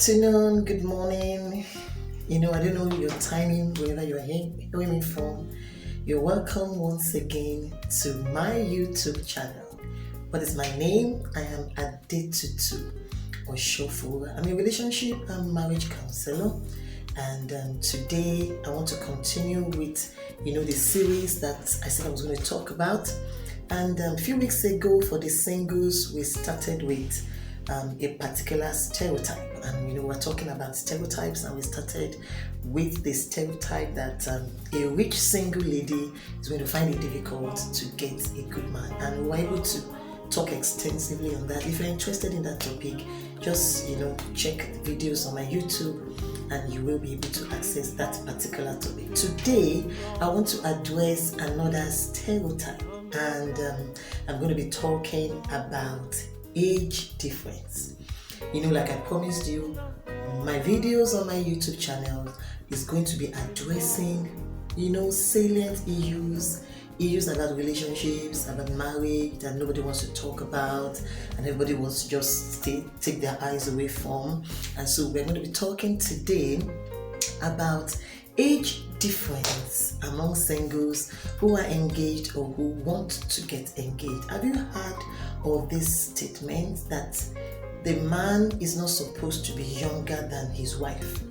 afternoon, good morning. I don't know your timing, wherever you're hearing me from. You're welcome once again to my YouTube channel. What is my name? I am Adetutu Osofowora. I'm a relationship and marriage counselor. And today I want to continue with, the series that I said I was going to talk about. And a few weeks ago for the singles, we started with a particular stereotype, and we're talking about stereotypes, and we started with the stereotype that a rich single lady is going to find it difficult to get a good man, and we were able to talk extensively on that. If you're interested in that topic, just check the videos on my YouTube and you will be able to access that particular topic. Today I want to address another stereotype, and I'm going to be talking about age difference. Like I promised you, my videos on my YouTube channel is going to be addressing salient issues about relationships, about marriage that nobody wants to talk about and everybody wants to just take their eyes away from. And so we're going to be talking today about age difference among singles who are engaged or who want to get engaged. Have you heard of this statement that the man is not supposed to be younger than his wife?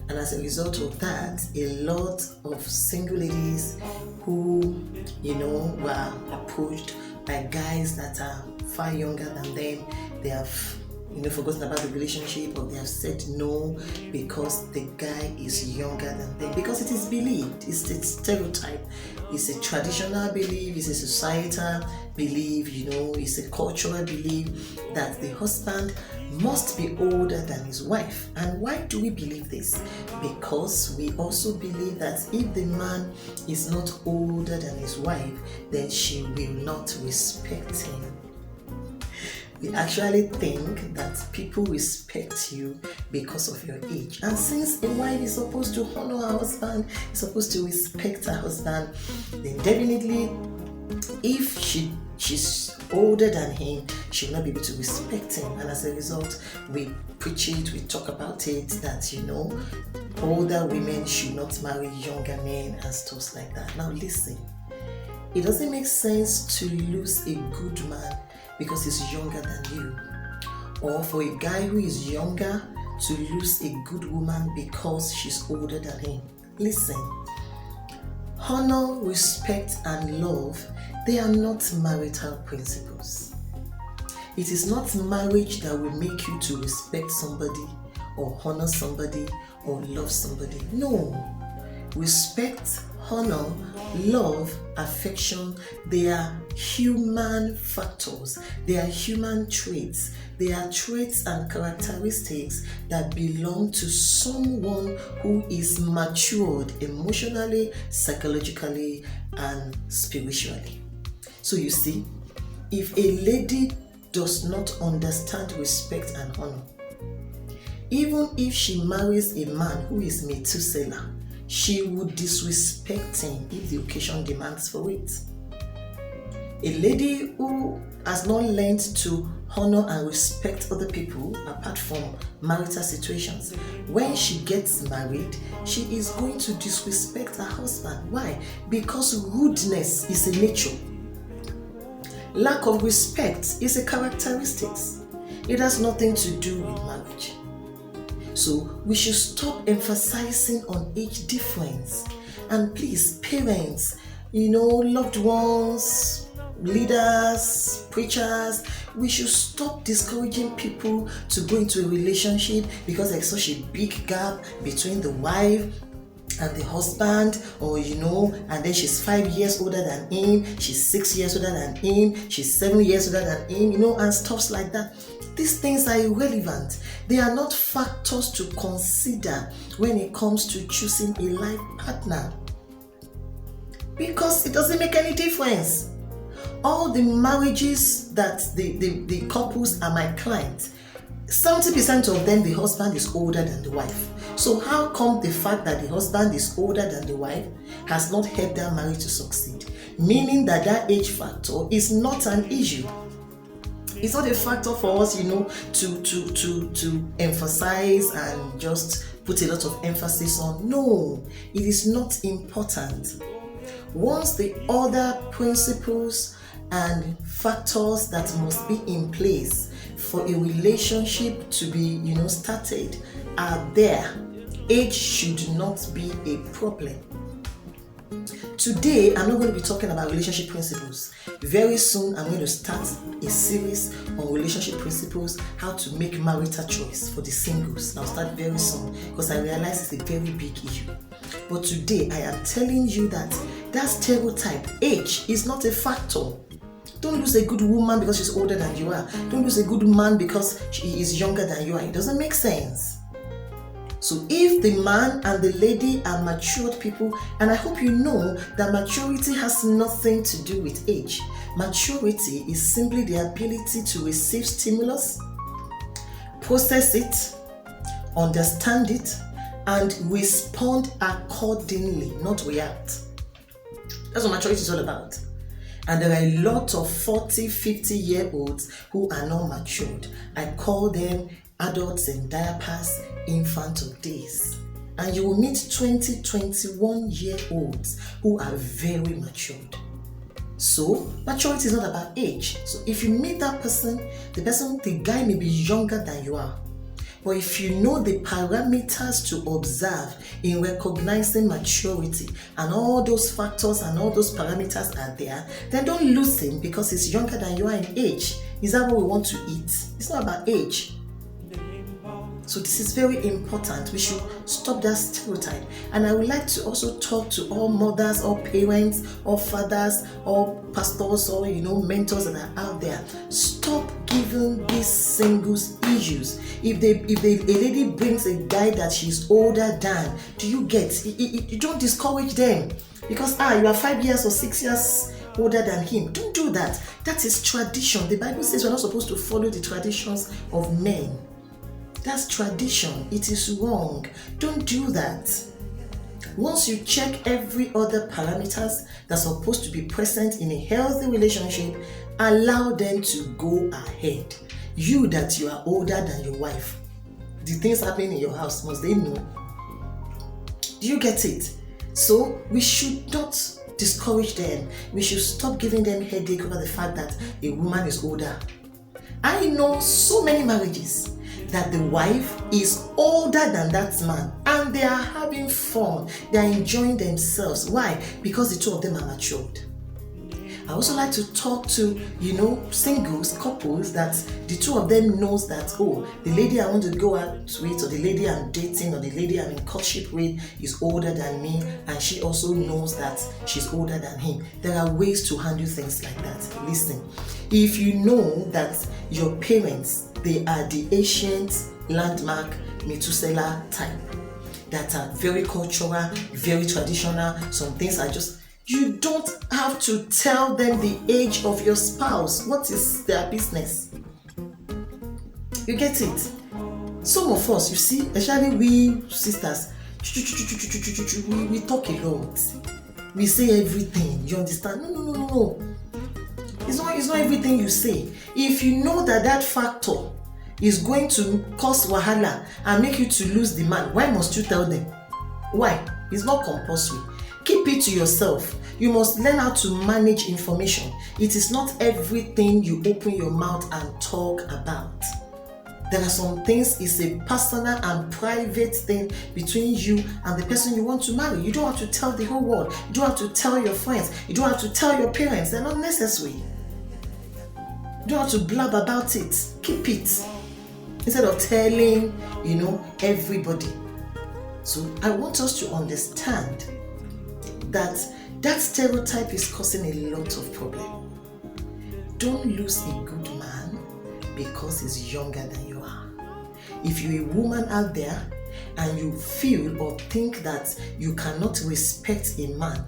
And as a result of that, a lot of single ladies who were approached by guys that are far younger than them, they have forgotten about the relationship, or they have said no because the guy is younger than them. Because it is believed, it's a stereotype, it's a traditional belief, it's a societal belief, it's a cultural belief that the husband must be older than his wife. And why do we believe this? Because we also believe that if the man is not older than his wife, then she will not respect him. We actually think that people respect you because of your age. And since a wife is supposed to honor her husband, is supposed to respect her husband, then definitely if she's older than him, she will not be able to respect him. And as a result, we preach it, we talk about it, that older women should not marry younger men and stuff like that. Now listen, it doesn't make sense to lose a good man because he's younger than you, or for a guy who is younger to lose a good woman because she's older than him. Listen, honor, respect, and love, they are not marital principles. It is not marriage that will make you to respect somebody or honor somebody or love somebody. No. Respect, honor, love, affection, they are human factors. They are human traits. They are traits and characteristics that belong to someone who is matured emotionally, psychologically, and spiritually. So you see, if a lady does not understand respect and honor, even if she marries a man who is Methuselah, she would disrespect him if the occasion demands for it. A lady who has not learned to honor and respect other people apart from marital situations, when she gets married, she is going to disrespect her husband. Why? Because rudeness is a nature. Lack of respect is a characteristic. It has nothing to do with marriage. So we should stop emphasizing on age difference. And please, parents, loved ones, leaders, preachers, we should stop discouraging people to go into a relationship because there's such a big gap between the wife and the husband, or and then she's 5 years older than him, she's 6 years older than him, she's 7 years older than him, and stuff like that. These things are irrelevant. They are not factors to consider when it comes to choosing a life partner, because it doesn't make any difference. All the marriages that the couples are my clients, 70% of them, the husband is older than the wife. So how come the fact that the husband is older than the wife has not helped their marriage to succeed? Meaning that age factor is not an issue. It's not a factor for us, to emphasize and just put a lot of emphasis on. No, it is not important. Once the other principles and factors that must be in place for a relationship to be, started are there, age should not be a problem. Today, I'm not going to be talking about relationship principles. Very soon, I'm going to start a series on relationship principles, how to make marital choice for the singles. I'll start very soon because I realize it's a very big issue. But today, I am telling you that stereotype, age, is not a factor. Don't lose a good woman because she's older than you are. Don't lose a good man because he is younger than you are. It doesn't make sense. So if the man and the lady are matured people, and I hope you know that maturity has nothing to do with age. Maturity is simply the ability to receive stimulus, process it, understand it, and respond accordingly, not react. That's what maturity is all about. And there are a lot of 40, 50-year-olds who are not matured. I call them adults in diapers, infant of days. And you will meet 20, 21-year-olds who are very matured. So, maturity is not about age. So, if you meet that person, the guy may be younger than you are. But if you know the parameters to observe in recognizing maturity and all those factors and all those parameters are there, then don't lose him because he's younger than you are in age. Is that what we want to eat? It's not about age. So this is very important. We should stop that stereotype. And I would like to also talk to all mothers, all parents, all fathers, all pastors, or mentors that are out there. Stop giving these singles issues. If a lady brings a guy that she's older than, do you get? You don't discourage them because you are 5 years or 6 years older than him. Don't do that. That is tradition. The Bible says we're not supposed to follow the traditions of men. That's tradition. It is wrong. Don't do that. Once you check every other parameters that's supposed to be present in a healthy relationship, allow them to go ahead. You that you are older than your wife, the things happening in your house, must they know? Do you get it? So we should not discourage them. We should stop giving them headache over the fact that a woman is older. I know so many marriages that the wife is older than that man and they are having fun. They are enjoying themselves. Why? Because the two of them are matured. I also like to talk to, singles, couples that the two of them knows that, the lady I want to go out with, or the lady I'm dating, or the lady I'm in courtship with is older than me, and she also knows that she's older than him. There are ways to handle things like that. Listen, if you know that your parents, they are the ancient landmark Methuselah type that are very cultural, very traditional, some things are just, you don't have to tell them the age of your spouse. What is their business? You get it? Some of us, you see, especially we sisters, we talk a lot. We say everything. You understand? No. It's not everything you say. If you know that factor is going to cause wahala and make you to lose the man, why must you tell them? Why? It's not compulsory. Keep it to yourself. You must learn how to manage information. It is not everything you open your mouth and talk about. There are some things, it's a personal and private thing between you and the person you want to marry. You don't have to tell the whole world. You don't have to tell your friends. You don't have to tell your parents. They're not necessary. You don't have to blab about it. Keep it. Instead of telling, everybody. So I want us to understand that stereotype is causing a lot of problem. Don't lose a good man because he's younger than you are. If you're a woman out there and you feel or think that you cannot respect a man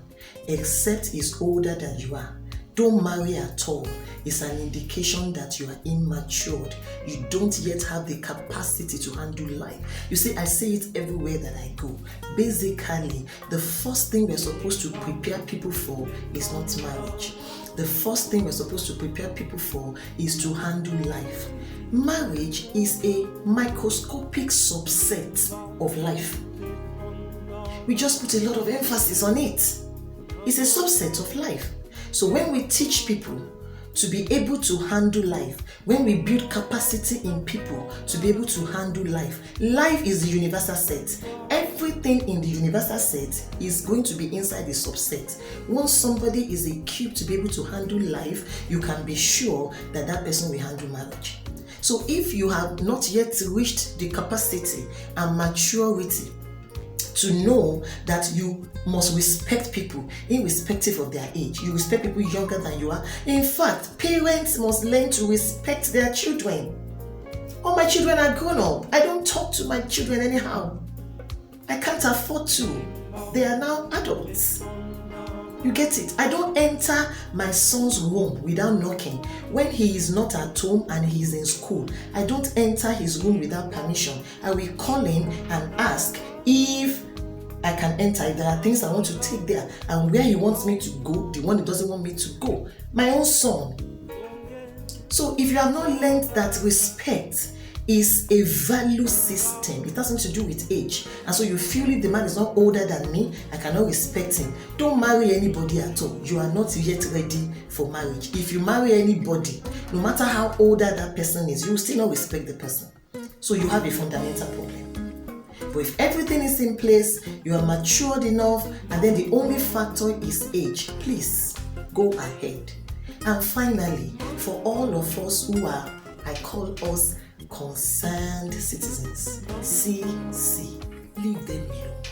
except he's older than you are, don't marry at all. It's an indication that you are immature. You don't yet have the capacity to handle life. You see, I say it everywhere that I go. Basically, the first thing we're supposed to prepare people for is not marriage. the first thing we're supposed to prepare people for is to handle life. Marriage is a microscopic subset of life. We just put a lot of emphasis on it. It's a subset of life. So when we teach people to be able to handle life, when we build capacity in people to be able to handle life, life is the universal set. Everything in the universal set is going to be inside the subset. Once somebody is equipped to be able to handle life, you can be sure that that person will handle marriage. So if you have not yet reached the capacity and maturity to know that you must respect people irrespective of their age, you respect people younger than you are. In fact, parents must learn to respect their children. All my children are grown up. I don't talk to my children anyhow. I can't afford to. They are now adults. You get it? I don't enter my son's room without knocking. When he is not at home and he is in school, I don't enter his room without permission. I will call him and ask if I can enter, if there are things I want to take there, and where he wants me to go, the one he doesn't want me to go. My own son. So if you have not learned that respect is a value system, it has nothing to do with age, and so you feel if the man is not older than me, I cannot respect him, don't marry anybody at all. You are not yet ready for marriage. If you marry anybody, no matter how older that person is, you will still not respect the person. So you have a fundamental problem. But if everything is in place, you are matured enough, and then the only factor is age, please go ahead. And finally, for all of us who are, I call us concerned citizens, CC, leave them alone.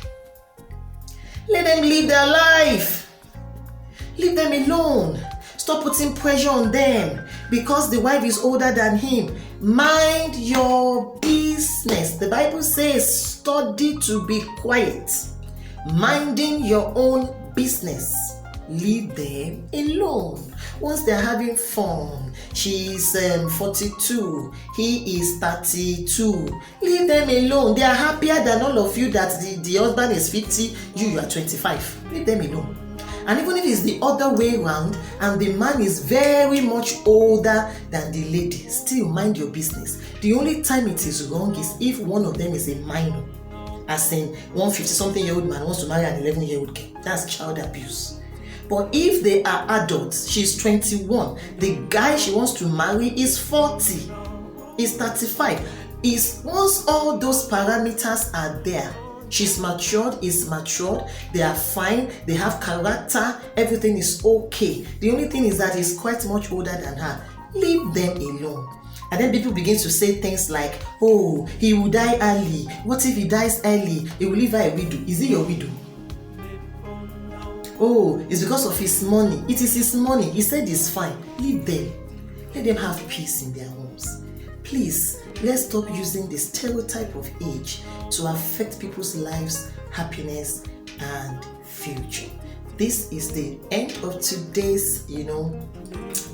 Let them live their life. Leave them alone. Stop putting pressure on them because the wife is older than him. Mind your business. The Bible says, study to be quiet. Minding your own business. Leave them alone. Once they're having fun, she's 42, he is 32. Leave them alone. They are happier than all of you that the husband is 50, you are 25. Leave them alone. And even if it's the other way around and the man is very much older than the lady, still mind your business. The only time it is wrong is if one of them is a minor. As in, 150-something-year-old man wants to marry an 11-year-old girl. That's child abuse. But if they are adults, she's 21, the guy she wants to marry is 40, is 35. Once all those parameters are there, she's matured, is matured, they are fine, they have character, everything is okay. The only thing is that he's quite much older than her. Leave them alone. And then people begin to say things like, oh, he will die early. What if he dies early? He will leave her a widow. Is he your widow? Oh, it's because of his money. It is his money. He said it's fine. Leave them. Let them have peace in their homes. Please, let's stop using the stereotype of age to affect people's lives, happiness, and future. This is the end of today's,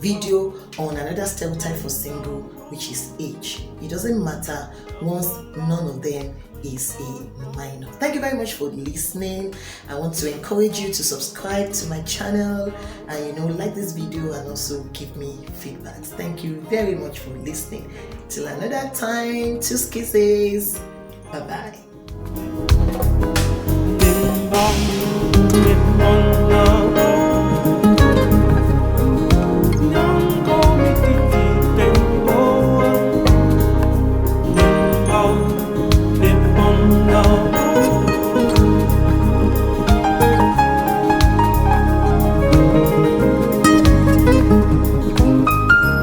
video on another stereotype for single, which is age. It doesn't matter once none of them is a minor. Thank you very much for listening. I want to encourage you to subscribe to my channel and like this video and also give me feedback. Thank you very much for listening. Till another time, 2 kisses. Bye bye.